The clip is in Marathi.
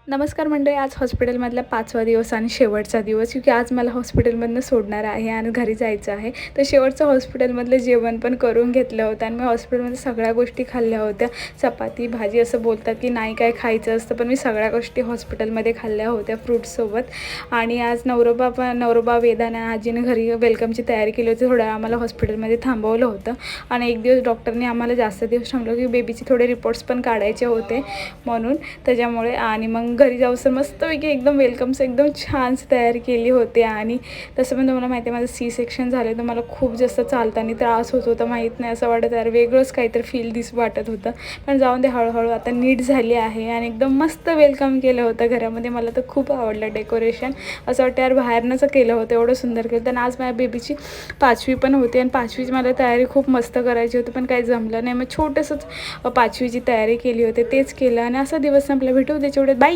नमस्कार मंडळी, आज हॉस्पिटलमधला 5वा दिवस आणि शेवटचा दिवस, क्योंकि आज मला हॉस्पिटलमधनं सोडणार आहे आणि घरी जायचं आहे. तर शेवटचं हॉस्पिटलमधलं जेवण पण करून घेतलं होतं आणि मी हॉस्पिटलमध्ये सगळ्या गोष्टी खाल्ल्या होत्या. चपाती भाजी असं बोलतात की नाही काय खायचं असतं, पण मी सगळ्या गोष्टी हॉस्पिटलमध्ये खाल्ल्या होत्या फ्रूट्ससोबत. आणि आज नवरोबा वेदाने आजीने घरी वेलकमची तयारी केली होती. थोडा आम्हाला हॉस्पिटलमध्ये थांबवलं होतं आणि एक दिवस डॉक्टरने आम्हाला जास्त दिवस थांबलो की बेबीचे थोडे रिपोर्ट्स पण काढायचे होते म्हणून त्याच्यामुळे. आणि मग घरी जाऊसर मस्तपैकी एकदम वेलकमचं एकदम छानशी तयारी केली होती. आणि तसं पण तुम्हाला माहिती आहे माझं C-सेक्शन झालं, तर मला खूप जास्त चालताना त्रास होत होता. माहीत नाही, असं वाटत यार वेगळंच काहीतरी वाटत होतं. पण जाऊन दे, हळूहळू आता नीट झाली आहे आणि एकदम मस्त वेलकम केलं होतं घरामध्ये. मला तर खूप आवडलं डेकोरेशन. असं वाटतं यार बाहेरनंच केलं होतं, एवढं सुंदर केलं. तर आज माझ्या बेबीची 5वी पण होती आणि 5वीची मला तयारी खूप मस्त करायची होती, पण काही जमलं नाही. मग छोटंसंच 5वीची तयारी केली होती, तेच केलं आणि असा दिवस संपला. भेटू त्याच्या बाय.